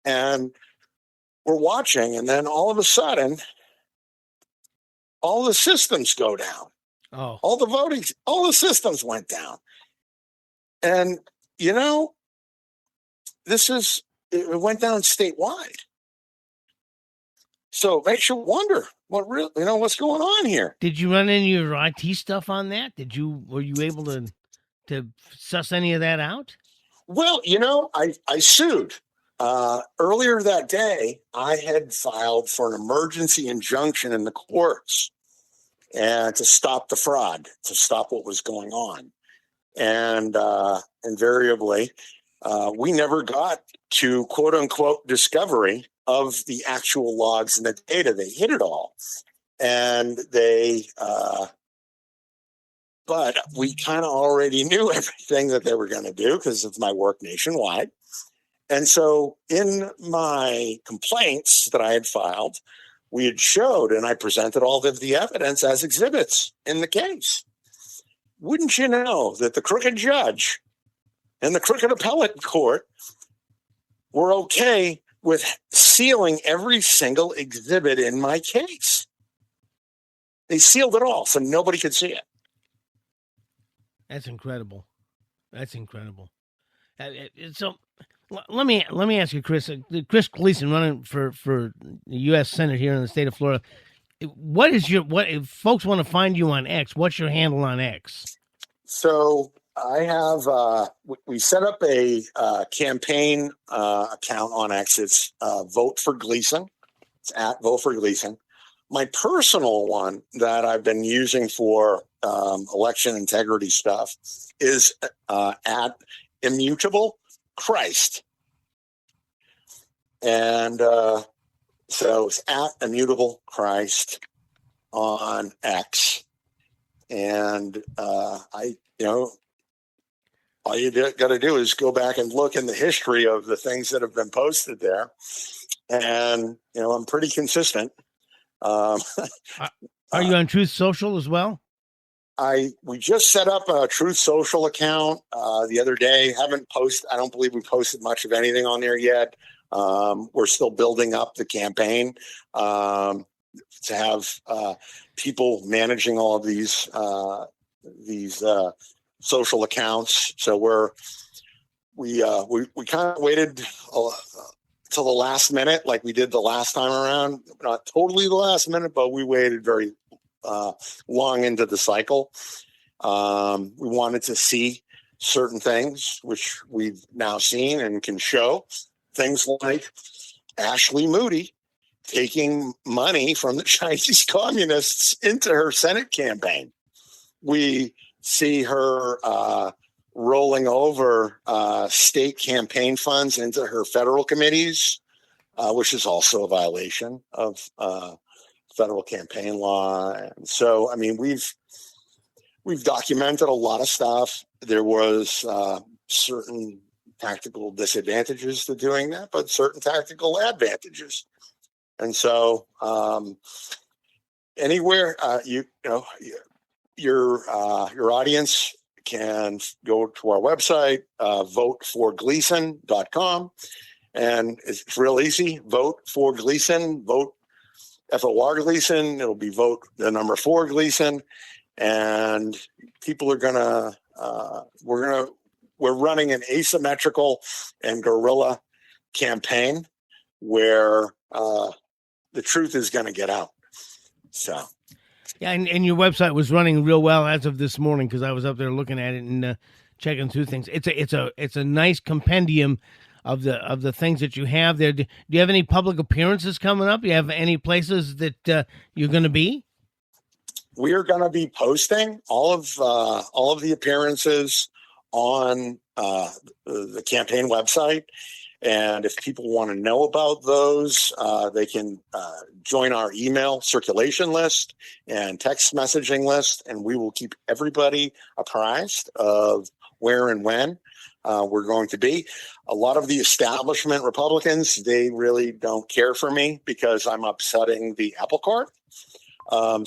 And we're watching. And then all of a sudden, all the systems go down. Oh. All the systems went down. And, it went down statewide. So it makes you wonder what's going on here. Did you run any of your IT stuff on that? Were you able to suss any of that out? Well, I sued. Earlier that day, I had filed for an emergency injunction in the courts and to stop the fraud, to stop what was going on. And invariably, we never got to quote unquote discovery of the actual logs and the data. They hid it all. And but we kind of already knew everything that they were going to do because of my work nationwide. And so in my complaints that I had filed, we had showed, and I presented all of the evidence as exhibits in the case. Wouldn't you know that the crooked judge and the crooked appellate court were okay with sealing every single exhibit in my case? They sealed it all so nobody could see it. That's incredible. So let me ask you, Chris. Chris Gleason, running for the U.S. Senate here in the state of Florida. What if folks want to find you on X? What's your handle on X? So I have we set up a campaign account on X. It's Vote for Gleason. It's at Vote for Gleason. My personal one that I've been using for election integrity stuff is at Immutable Christ. And so it's at Immutable Christ on X. And all you got to do is go back and look in the history of the things that have been posted there. And, I'm pretty consistent. Are you on Truth Social as well? We just set up a Truth Social account the other day. I don't believe we posted much of anything on there yet. We're still building up the campaign to have people managing all of these social accounts. So we kind of waited till the last minute, like we did the last time around. Not totally the last minute, but we waited very long into the cycle. We wanted to see certain things, which we've now seen and can show. Things like Ashley Moody taking money from the Chinese communists into her Senate campaign. We see her rolling over state campaign funds into her federal committees, which is also a violation of federal campaign law. And so, we've documented a lot of stuff. There was certain tactical disadvantages to doing that, but certain tactical advantages. And so, anywhere your audience can go to our website, voteforgleason.com, and it's real easy. Vote for Gleason. Vote FOR Gleason. It'll be vote the number 4 Gleason, and people are gonna we're running an asymmetrical and guerrilla campaign where the truth is going to get out. So, yeah, and your website was running real well as of this morning because I was up there looking at it and checking through things. It's a nice compendium of the things that you have there. Do you have any public appearances coming up? Do you have any places that you're going to be? We are going to be posting all of the appearances on the campaign website. And if people want to know about those, they can join our email circulation list and text messaging list, and we will keep everybody apprised of where and when we're going to be. A lot of the establishment Republicans, they really don't care for me because I'm upsetting the apple cart.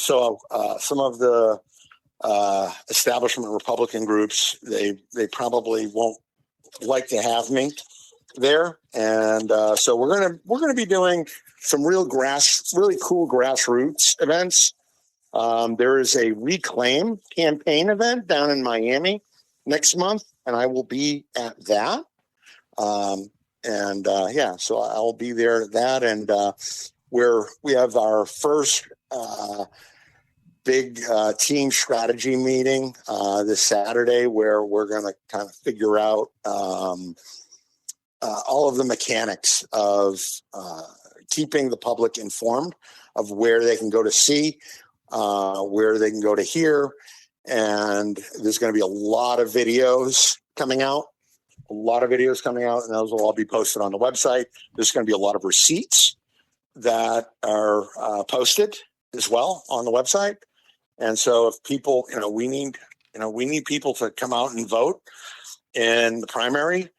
So some of the establishment Republican groups, they probably won't like to have me there, and so we're gonna be doing some really cool grassroots events. There is a Reclaim campaign event down in Miami next month. and I will be at that. So I'll be there at that, and we have our first big team strategy meeting this Saturday, where we're going to kind of figure out all of the mechanics of keeping the public informed of where they can go to see, where they can go to hear. And there's going to be a lot of videos coming out, and those will all be posted on the website. There's going to be a lot of receipts that are posted as well on the website. And so if people, we need people to come out and vote in the primary.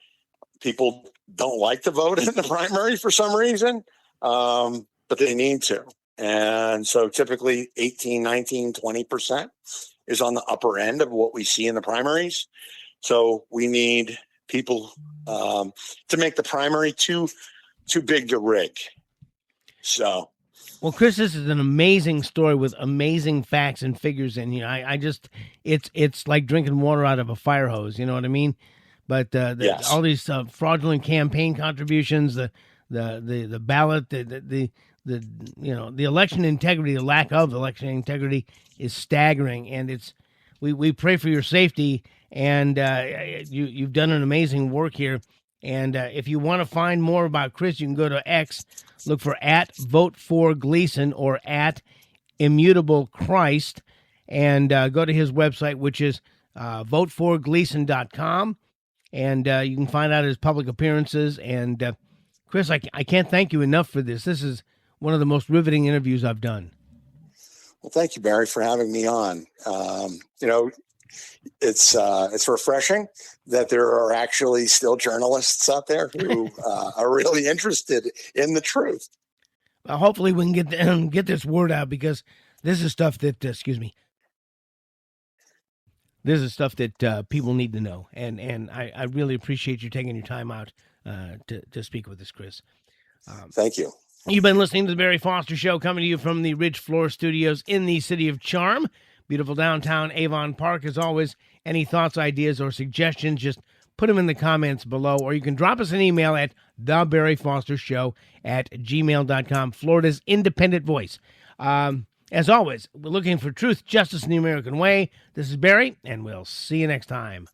People don't like to vote in the primary for some reason, but they need to. And so typically 18, 19, 20% is on the upper end of what we see in the primaries. So we need people to make the primary too big to rig. So. Well, Chris, this is an amazing story with amazing facts and figures. And, it's like drinking water out of a fire hose. You know what I mean? But yes. All these fraudulent campaign contributions, the ballot, the election integrity, the lack of election integrity is staggering. And we pray for your safety. And you've done an amazing work here. And if you want to find more about Chris, you can go to X, look for @VoteForGleason or @ImmutableChrist, and go to his website, which is voteforgleason.com. And you can find out his public appearances. And Chris, I can't thank you enough for this. This is one of the most riveting interviews I've done. Well, thank you, Barry, for having me on. It's refreshing that there are actually still journalists out there who are really interested in the truth. Well, hopefully we can get this word out, because this is stuff that, this is stuff that people need to know. And I really appreciate you taking your time out to speak with us, Chris. Thank you. You've been listening to The Barry Foster Show, coming to you from the Ridge Floor Studios in the City of Charm. Beautiful downtown Avon Park. As always, any thoughts, ideas, or suggestions, just put them in the comments below, or you can drop us an email at thebarryfostershow@gmail.com, Florida's independent voice. As always, we're looking for truth, justice, and the American way. This is Barry, and we'll see you next time.